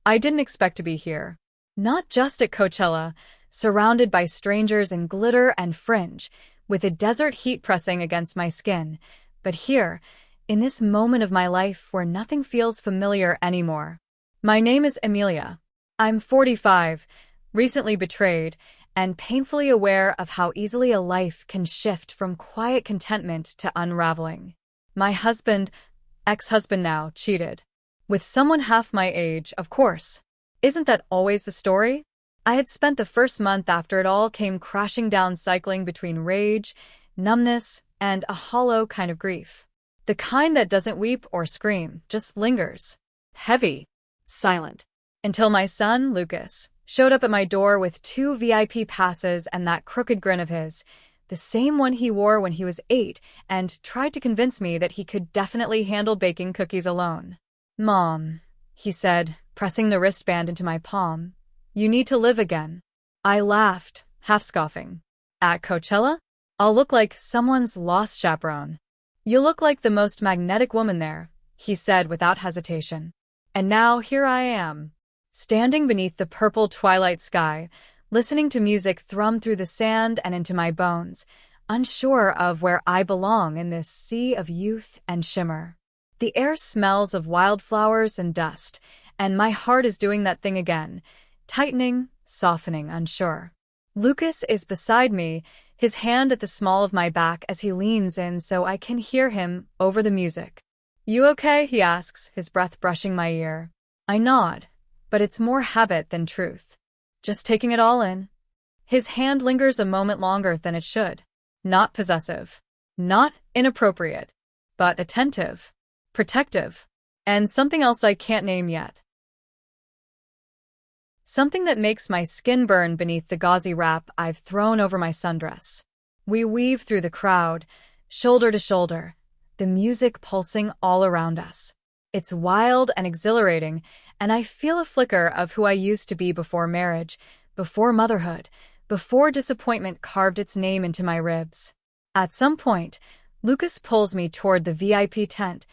I didn't expect to be here. Not just at Coachella, surrounded by strangers in glitter and fringe, with the desert heat pressing against my skin, but here, in this moment of my life where nothing feels familiar anymore. My name is Emilia. I'm 45, recently betrayed, and painfully aware of how easily a life can shift from quiet contentment to unraveling. My husband, ex-husband now, cheated. With someone half my age, of course. Isn't that always the story? I had spent the first month after it all came crashing down cycling between rage, numbness, and a hollow kind of grief. The kind that doesn't weep or scream, just lingers. Heavy. Silent. Until my son, Lucas, showed up at my door with 2 VIP passes and that crooked grin of his, the same one he wore when he was 8, and tried to convince me that he could definitely handle baking cookies alone. "Mom," he said, pressing the wristband into my palm, "you need to live again." I laughed, half scoffing. "At Coachella? I'll look like someone's lost chaperone." "You look like the most magnetic woman there," he said without hesitation. And now here I am, standing beneath the purple twilight sky, listening to music thrum through the sand and into my bones, unsure of where I belong in this sea of youth and shimmer. The air smells of wildflowers and dust, and my heart is doing that thing again, tightening, softening, unsure. Lucas is beside me, his hand at the small of my back as he leans in so I can hear him over the music. "You okay?" he asks, his breath brushing my ear. I nod, but it's more habit than truth. Just taking it all in. His hand lingers a moment longer than it should. Not possessive. Not inappropriate. But attentive. Protective. And something else I can't name yet. Something that makes my skin burn beneath the gauzy wrap I've thrown over my sundress. We weave through the crowd, shoulder to shoulder, the music pulsing all around us. It's wild and exhilarating, and I feel a flicker of who I used to be before marriage, before motherhood, before disappointment carved its name into my ribs. At some point, Lucas pulls me toward the VIP tent,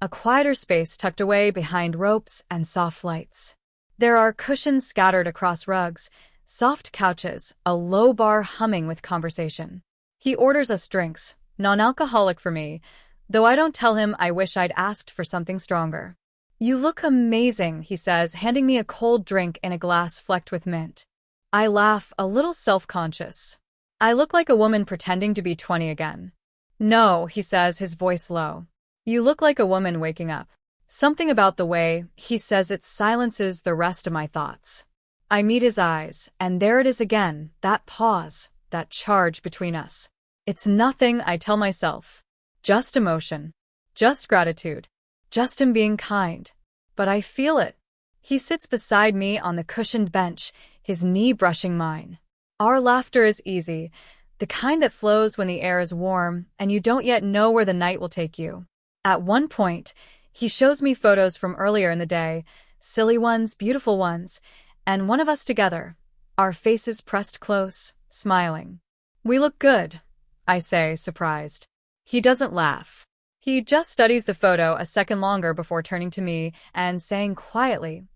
a quieter space tucked away behind ropes and soft lights. There are cushions scattered across rugs, soft couches, a low bar humming with conversation. He orders us drinks, non-alcoholic for me, though I don't tell him I wish I'd asked for something stronger. "You look amazing," he says, handing me a cold drink in a glass flecked with mint. I laugh, a little self-conscious. I look like a woman pretending to be 20 again. "No," he says, his voice low. "You look like a woman waking up." Something about the way he says it silences the rest of my thoughts. I meet his eyes, and there it is again, that pause, that charge between us. It's nothing, I tell myself. Just emotion. Just gratitude. Just him being kind. But I feel it. He sits beside me on the cushioned bench, his knee brushing mine. Our laughter is easy, the kind that flows when the air is warm and you don't yet know where the night will take you. At one point, he shows me photos from earlier in the day, silly ones, beautiful ones, and one of us together, our faces pressed close, smiling. "We look good," I say, surprised. He doesn't laugh. He just studies the photo a second longer before turning to me and saying quietly,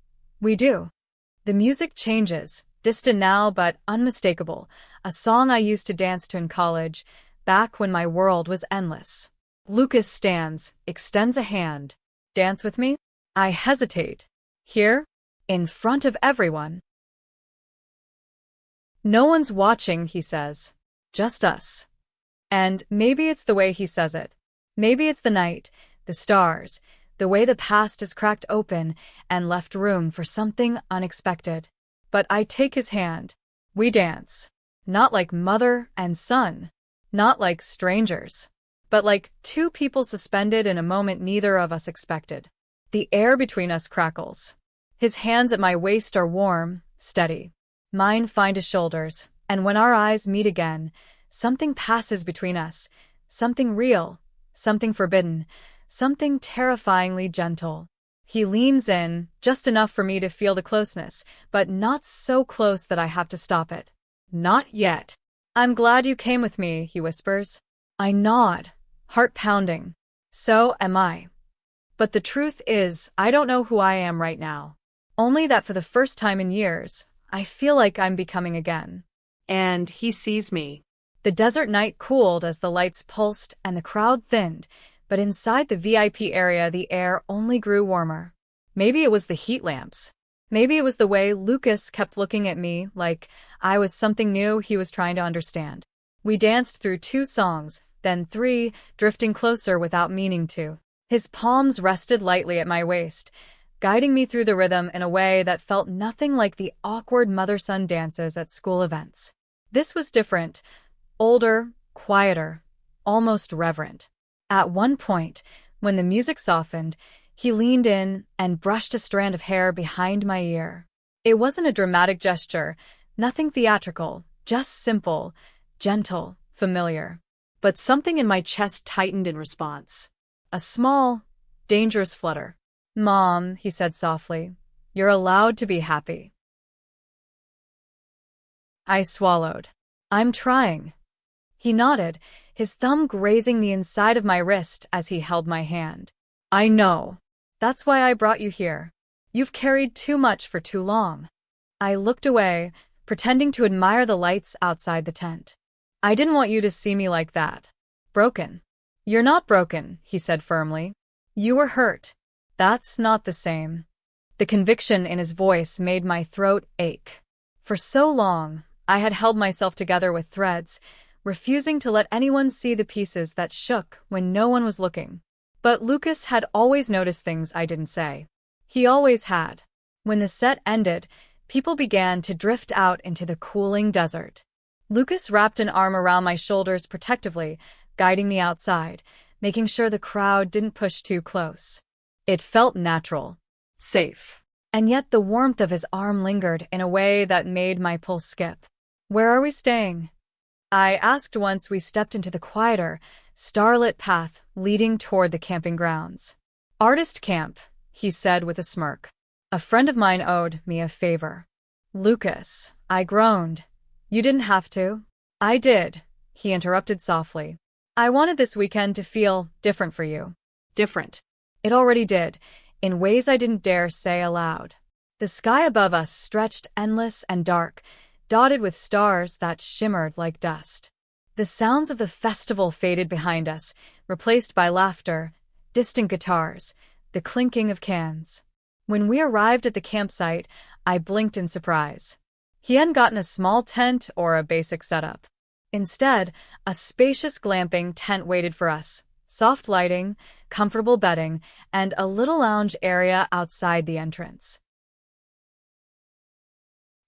"We do." The music changes, distant now but unmistakable, a song I used to dance to in college, back when my world was endless. Lucas stands, extends a hand. "Dance with me?" I hesitate. "Here? In front of everyone?" "No one's watching," he says. "Just us." And maybe it's the way he says it. Maybe it's the night, the stars, the way the past is cracked open and left room for something unexpected. But I take his hand. We dance. Not like mother and son. Not like strangers. But like two people suspended in a moment neither of us expected. The air between us crackles. His hands at my waist are warm, steady. Mine find his shoulders, and when our eyes meet again, something passes between us, something real, something forbidden, something terrifyingly gentle. He leans in, just enough for me to feel the closeness, but not so close that I have to stop it. "Not yet." "I'm glad you came with me," he whispers. I nod, heart pounding. So am I. But the truth is, I don't know who I am right now. Only that for the first time in years, I feel like I'm becoming again. And he sees me. The desert night cooled as the lights pulsed and the crowd thinned, but inside the VIP area the air only grew warmer. Maybe it was the heat lamps. Maybe it was the way Lucas kept looking at me like I was something new he was trying to understand. We danced through 2 songs, then 3, drifting closer without meaning to. His palms rested lightly at my waist, guiding me through the rhythm in a way that felt nothing like the awkward mother-son dances at school events. This was different, older, quieter, almost reverent. At one point, when the music softened, he leaned in and brushed a strand of hair behind my ear. It wasn't a dramatic gesture, nothing theatrical, just simple, gentle, familiar. But something in my chest tightened in response. A small, dangerous flutter. "Mom," he said softly, "you're allowed to be happy." I swallowed. "I'm trying." He nodded, his thumb grazing the inside of my wrist as he held my hand. "I know. That's why I brought you here. You've carried too much for too long." I looked away, pretending to admire the lights outside the tent. "I didn't want you to see me like that. Broken." "You're not broken," he said firmly. "You were hurt. That's not the same." The conviction in his voice made my throat ache. For so long, I had held myself together with threads, refusing to let anyone see the pieces that shook when no one was looking. But Lucas had always noticed things I didn't say. He always had. When the set ended, people began to drift out into the cooling desert. Lucas wrapped an arm around my shoulders protectively, guiding me outside, making sure the crowd didn't push too close. It felt natural, safe. And yet the warmth of his arm lingered in a way that made my pulse skip. "Where are we staying?" I asked once we stepped into the quieter, starlit path leading toward the camping grounds. "Artist camp," he said with a smirk. "A friend of mine owed me a favor." "Lucas," I groaned. "You didn't have to." "I did," he interrupted softly. "I wanted this weekend to feel different for you." Different. It already did, in ways I didn't dare say aloud. The sky above us stretched endless and dark, dotted with stars that shimmered like dust. The sounds of the festival faded behind us, replaced by laughter, distant guitars, the clinking of cans. When we arrived at the campsite, I blinked in surprise. He hadn't gotten a small tent or a basic setup. Instead, a spacious glamping tent waited for us, soft lighting, comfortable bedding, and a little lounge area outside the entrance.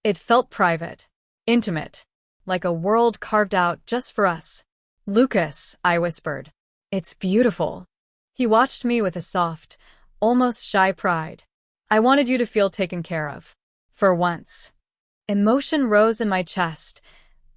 It felt private, intimate, like a world carved out just for us. "Lucas," I whispered. "It's beautiful." He watched me with a soft, almost shy pride. "I wanted you to feel taken care of. For once." Emotion rose in my chest,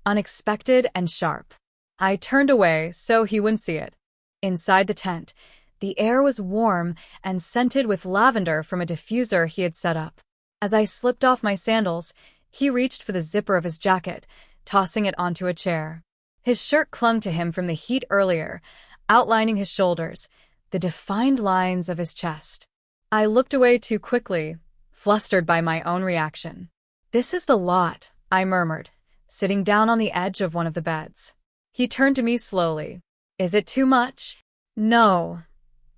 unexpected and sharp. I turned away so he wouldn't see it. Inside the tent, the air was warm and scented with lavender from a diffuser he had set up. As I slipped off my sandals, he reached for the zipper of his jacket, tossing it onto a chair. His shirt clung to him from the heat earlier, outlining his shoulders, the defined lines of his chest. I looked away too quickly, flustered by my own reaction. "This is a lot," I murmured, sitting down on the edge of one of the beds. He turned to me slowly. "Is it too much?" "No,"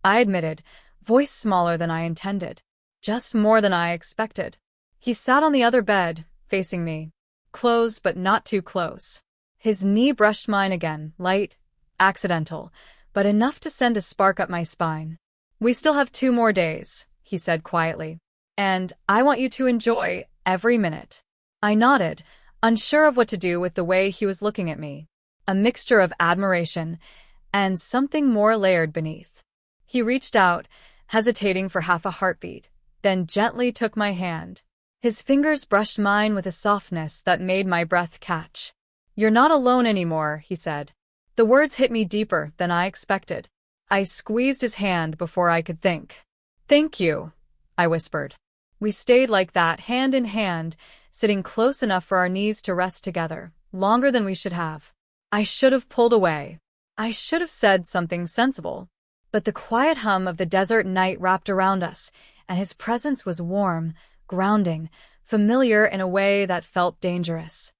I admitted, voice smaller than I intended. "Just more than I expected." He sat on the other bed, facing me. Close but not too close. His knee brushed mine again, light, accidental, but enough to send a spark up my spine. "We still have 2 more days," he said quietly. "And I want you to enjoy every minute." I nodded, unsure of what to do with the way he was looking at me. A mixture of admiration and something more layered beneath. He reached out, hesitating for half a heartbeat, then gently took my hand. His fingers brushed mine with a softness that made my breath catch. "You're not alone anymore," he said. The words hit me deeper than I expected. I squeezed his hand before I could think. "Thank you," I whispered. We stayed like that, hand in hand, sitting close enough for our knees to rest together, longer than we should have. I should have pulled away. I should have said something sensible. But the quiet hum of the desert night wrapped around us, and his presence was warm, grounding, familiar in a way that felt dangerous.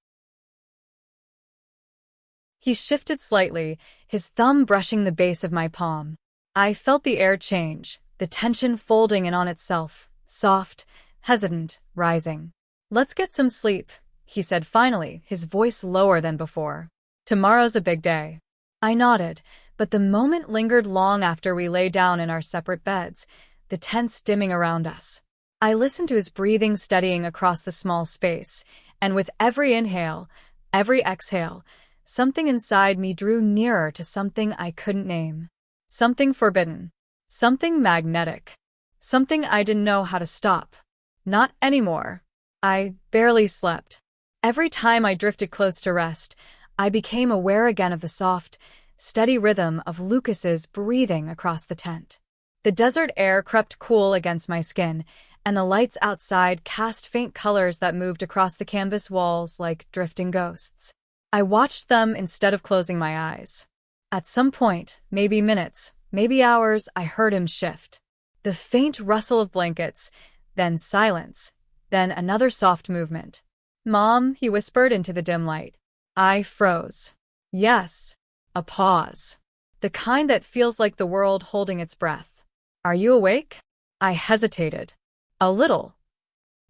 He shifted slightly, his thumb brushing the base of my palm. I felt the air change, the tension folding in on itself, soft, hesitant, rising. "Let's get some sleep," he said finally, his voice lower than before. "Tomorrow's a big day." I nodded, but the moment lingered long after we lay down in our separate beds, the tents dimming around us. I listened to his breathing steadying across the small space, and with every inhale, every exhale, something inside me drew nearer to something I couldn't name. Something forbidden. Something magnetic. Something I didn't know how to stop. Not anymore. I barely slept. Every time I drifted close to rest, I became aware again of the soft, steady rhythm of Lucas's breathing across the tent. The desert air crept cool against my skin, and the lights outside cast faint colors that moved across the canvas walls like drifting ghosts. I watched them instead of closing my eyes. At some point, maybe minutes, maybe hours, I heard him shift. The faint rustle of blankets, then silence, then another soft movement. "Mom," he whispered into the dim light. I froze. Yes, a pause. The kind that feels like the world holding its breath. "Are you awake?" I hesitated. "A little."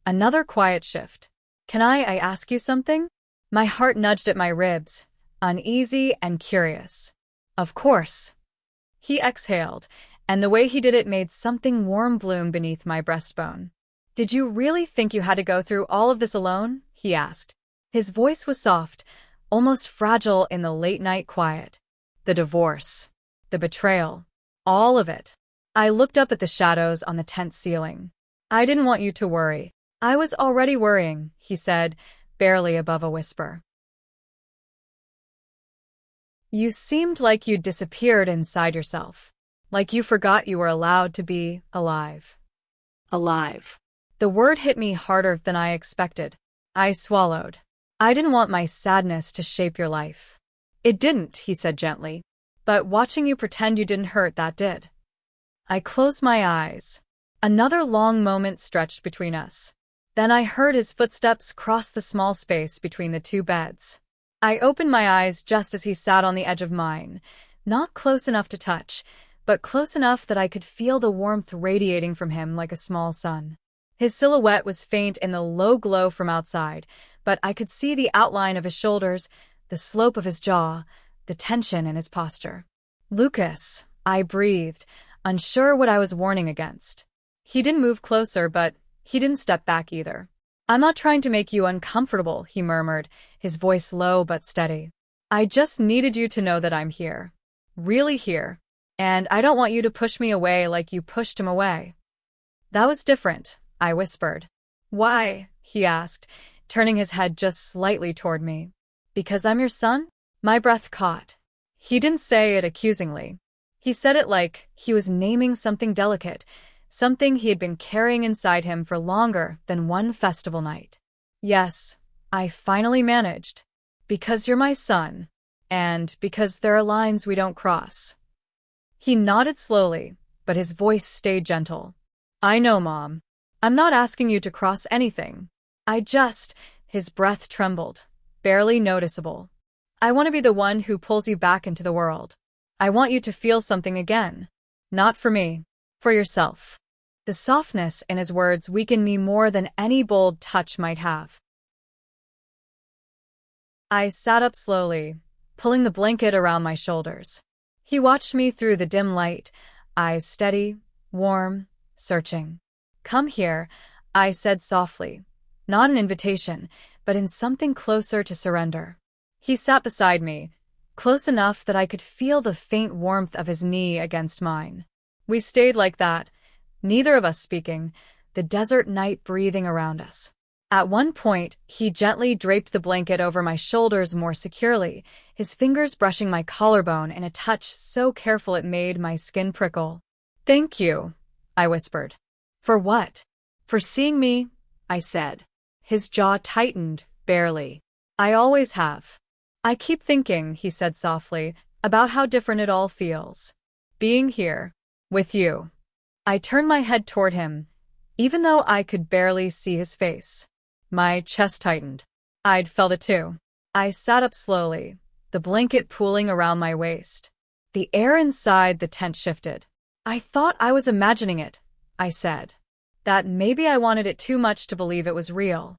Another quiet shift. "Can I ask you something?" My heart nudged at my ribs, uneasy and curious. "Of course." He exhaled, and the way he did it made something warm bloom beneath my breastbone. "Did you really think you had to go through all of this alone?" he asked. His voice was soft, almost fragile in the late-night quiet. The divorce. The betrayal. All of it. I looked up at the shadows on the tent ceiling. "I didn't want you to worry." "I was already worrying," he said, barely above a whisper. "You seemed like you'd disappeared inside yourself. Like you forgot you were allowed to be alive." Alive. The word hit me harder than I expected. I swallowed. "I didn't want my sadness to shape your life." "It didn't," he said gently. "But watching you pretend you didn't hurt, that did." I closed my eyes. Another long moment stretched between us. Then I heard his footsteps cross the small space between the two beds. I opened my eyes just as he sat on the edge of mine, not close enough to touch, but close enough that I could feel the warmth radiating from him like a small sun. His silhouette was faint in the low glow from outside, but I could see the outline of his shoulders, the slope of his jaw, the tension in his posture. "Lucas," I breathed, unsure what I was warning against. He didn't move closer, but he didn't step back either. "I'm not trying to make you uncomfortable," he murmured, his voice low but steady. "I just needed you to know that I'm here. Really here. And I don't want you to push me away like you pushed him away." "That was different," I whispered. "Why?" he asked, turning his head just slightly toward me. "Because I'm your son?" My breath caught. He didn't say it accusingly. He said it like he was naming something delicate, something he had been carrying inside him for longer than one festival night. "Yes," I finally managed. "Because you're my son, and because there are lines we don't cross." He nodded slowly, but his voice stayed gentle. "I know, Mom. I'm not asking you to cross anything. His breath trembled, barely noticeable. "I want to be the one who pulls you back into the world. I want you to feel something again. Not for me, for yourself." The softness in his words weakened me more than any bold touch might have. I sat up slowly, pulling the blanket around my shoulders. He watched me through the dim light, eyes steady, warm, searching. "Come here," I said softly, not an invitation, but in something closer to surrender. He sat beside me, close enough that I could feel the faint warmth of his knee against mine. We stayed like that, neither of us speaking, the desert night breathing around us. At one point, he gently draped the blanket over my shoulders more securely, his fingers brushing my collarbone in a touch so careful it made my skin prickle. "Thank you," I whispered. "For what?" "For seeing me," I said. His jaw tightened, barely. "I always have." "I keep thinking," he said softly, "about how different it all feels. Being here. With you." I turned my head toward him, even though I could barely see his face. My chest tightened. I'd felt it too. I sat up slowly, the blanket pooling around my waist. The air inside the tent shifted. I thought I was imagining it, I said. That maybe I wanted it too much to believe it was real.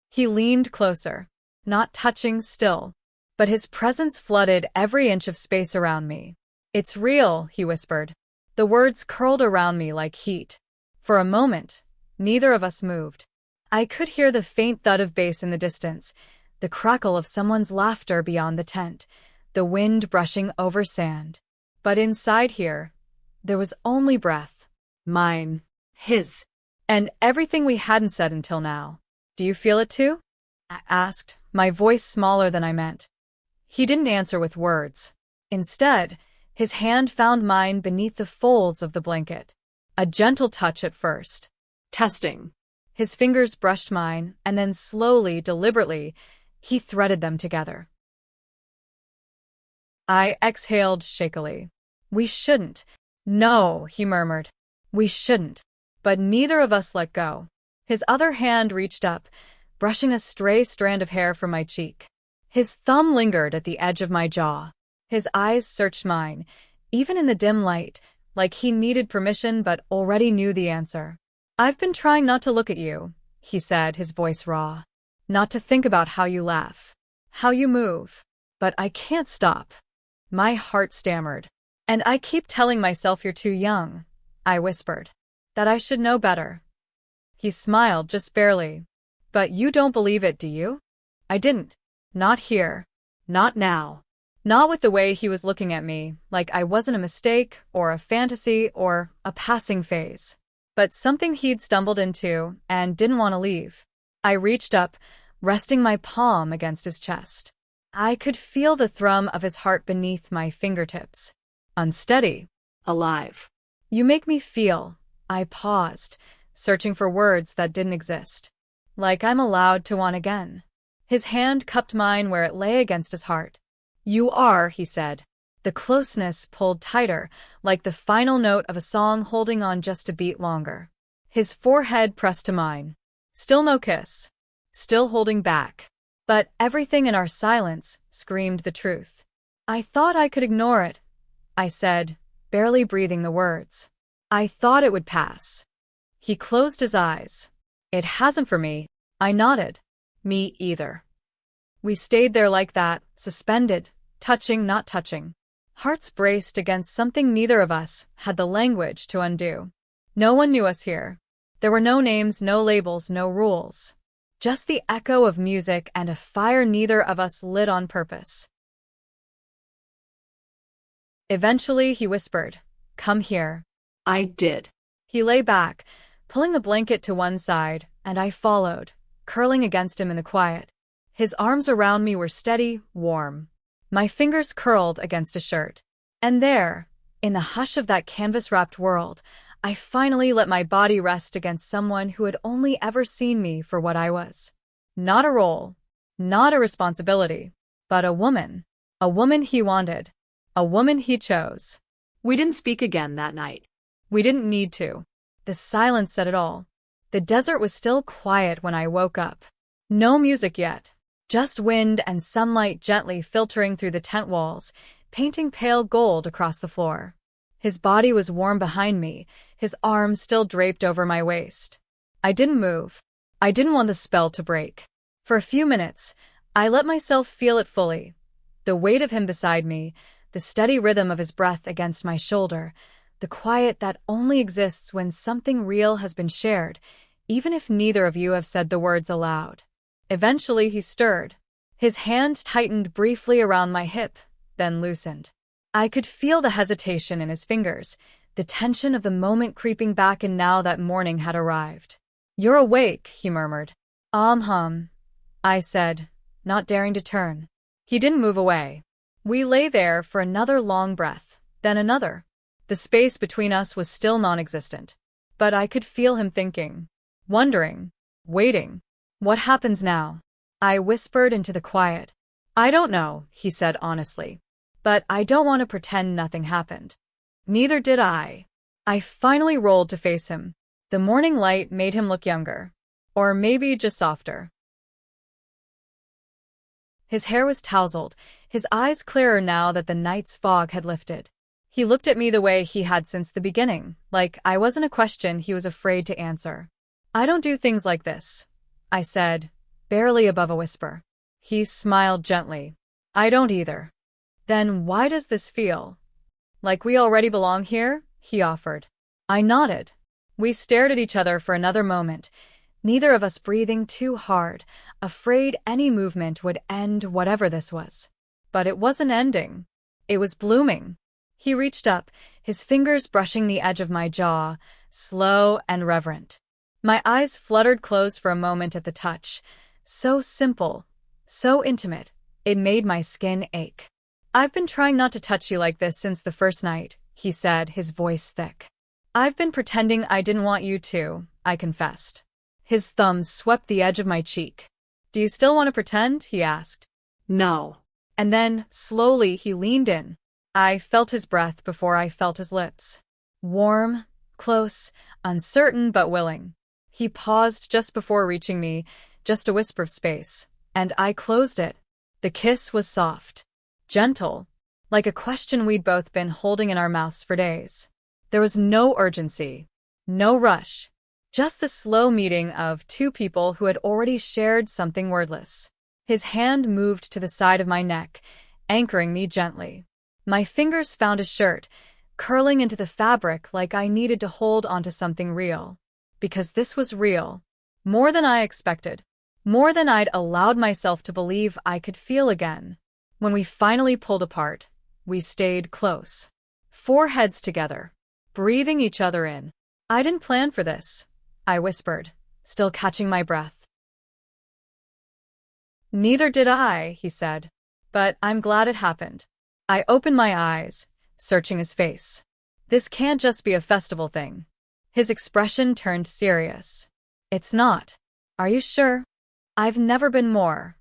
He leaned closer, not touching still, but his presence flooded every inch of space around me. It's real, he whispered. The words curled around me like heat. For a moment, neither of us moved. I could hear the faint thud of bass in the distance, the crackle of someone's laughter beyond the tent, the wind brushing over sand. But inside here, there was only breath. Mine. His. And everything we hadn't said until now. Do you feel it too? I asked, my voice smaller than I meant. He didn't answer with words. Instead, his hand found mine beneath the folds of the blanket. A gentle touch at first. Testing. His fingers brushed mine, and then slowly, deliberately, he threaded them together. I exhaled shakily. We shouldn't. No, he murmured. We shouldn't. But neither of us let go. His other hand reached up, brushing a stray strand of hair from my cheek. His thumb lingered at the edge of my jaw. His eyes searched mine, even in the dim light, like he needed permission but already knew the answer. I've been trying not to look at you, he said, his voice raw. Not to think about how you laugh, how you move. But I can't stop. My heart stammered. And I keep telling myself you're too young, I whispered. That I should know better. He smiled just barely. But you don't believe it, do you? I didn't. Not here. Not now. Not with the way he was looking at me, like I wasn't a mistake, or a fantasy, or a passing phase. But something he'd stumbled into and didn't want to leave. I reached up, resting my palm against his chest. I could feel the thrum of his heart beneath my fingertips. Unsteady. Alive. You make me feel. I paused, searching for words that didn't exist. Like I'm allowed to want again. His hand cupped mine where it lay against his heart. You are, he said. The closeness pulled tighter, like the final note of a song holding on just a beat longer. His forehead pressed to mine. Still no kiss. Still holding back. But everything in our silence screamed the truth. I thought I could ignore it, I said, barely breathing the words. I thought it would pass. He closed his eyes. It hasn't for me. I nodded. Me either. We stayed there like that, suspended, touching, not touching. Hearts braced against something neither of us had the language to undo. No one knew us here. There were no names, no labels, no rules. Just the echo of music and a fire neither of us lit on purpose. Eventually, he whispered, "Come here." I did. He lay back, pulling the blanket to one side, and I followed, curling against him in the quiet. His arms around me were steady, warm. My fingers curled against his shirt. And there, in the hush of that canvas-wrapped world, I finally let my body rest against someone who had only ever seen me for what I was. Not a role, not a responsibility, but a woman. A woman he wanted. A woman he chose. We didn't speak again that night. We didn't need to. The silence said it all. The desert was still quiet when I woke up. No music yet. Just wind and sunlight gently filtering through the tent walls, painting pale gold across the floor. His body was warm behind me, his arms still draped over my waist. I didn't move. I didn't want the spell to break. For a few minutes, I let myself feel it fully. The weight of him beside me, the steady rhythm of his breath against my shoulder, the quiet that only exists when something real has been shared, even if neither of you have said the words aloud. Eventually he stirred. His hand tightened briefly around my hip, then loosened. I could feel the hesitation in his fingers, the tension of the moment creeping back, and now that morning had arrived. "You're awake," he murmured. I said, not daring to turn. He didn't move away. We lay there for another long breath, then another. The space between us was still non-existent. But I could feel him thinking, wondering, waiting. What happens now? I whispered into the quiet. I don't know, he said honestly. But I don't want to pretend nothing happened. Neither did I. I finally rolled to face him. The morning light made him look younger. Or maybe just softer. His hair was tousled, his eyes clearer now that the night's fog had lifted. He looked at me the way he had since the beginning, like I wasn't a question he was afraid to answer. "I don't do things like this," I said, barely above a whisper. He smiled gently. "I don't either." "Then why does this feel like we already belong here?" he offered. I nodded. We stared at each other for another moment, neither of us breathing too hard, afraid any movement would end whatever this was. But it wasn't ending. It was blooming. He reached up, his fingers brushing the edge of my jaw, slow and reverent. My eyes fluttered closed for a moment at the touch. So simple, so intimate, it made my skin ache. "I've been trying not to touch you like this since the first night," he said, his voice thick. "I've been pretending I didn't want you to," I confessed. His thumb swept the edge of my cheek. "Do you still want to pretend?" he asked. No. And then, slowly, he leaned in. I felt his breath before I felt his lips. Warm, close, uncertain but willing. He paused just before reaching me, just a whisper of space, and I closed it. The kiss was soft, gentle, like a question we'd both been holding in our mouths for days. There was no urgency, no rush, just the slow meeting of two people who had already shared something wordless. His hand moved to the side of my neck, anchoring me gently. My fingers found his shirt, curling into the fabric like I needed to hold onto something real. Because this was real. More than I expected. More than I'd allowed myself to believe I could feel again. When we finally pulled apart, we stayed close. 4 heads together, breathing each other in. "I didn't plan for this," I whispered, still catching my breath. "Neither did I," he said. "But I'm glad it happened." I opened my eyes, searching his face. "This can't just be a festival thing." His expression turned serious. "It's not. Are you sure?" "I've never been more."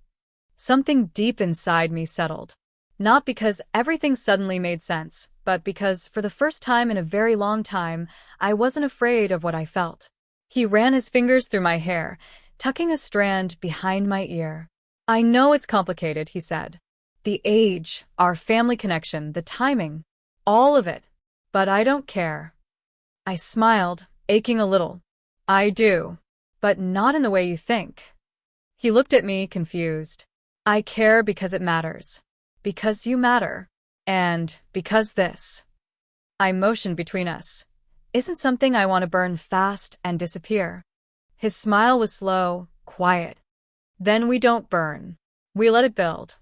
Something deep inside me settled. Not because everything suddenly made sense, but because, for the first time in a very long time, I wasn't afraid of what I felt. He ran his fingers through my hair, tucking a strand behind my ear. "I know it's complicated," he said. "The age, our family connection, the timing, all of it. But I don't care." I smiled, aching a little. "I do. But not in the way you think." He looked at me, confused. "I care because it matters. Because you matter. And because this," I motioned between us, "isn't something I want to burn fast and disappear." His smile was slow, quiet. "Then we don't burn. We let it build."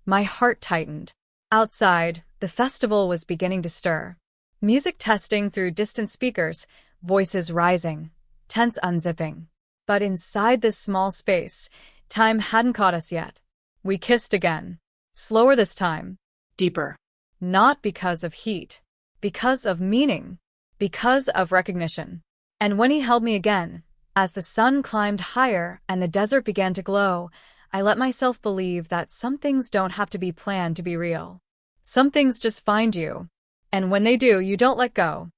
My heart tightened. Outside, the festival was beginning to stir. Music testing through distant speakers, voices rising, tents unzipping. But inside this small space, time hadn't caught us yet. We kissed again. Slower this time. Deeper. Not because of heat. Because of meaning. Because of recognition. And when he held me again, as the sun climbed higher and the desert began to glow, I let myself believe that some things don't have to be planned to be real. Some things just find you. And when they do, you don't let go.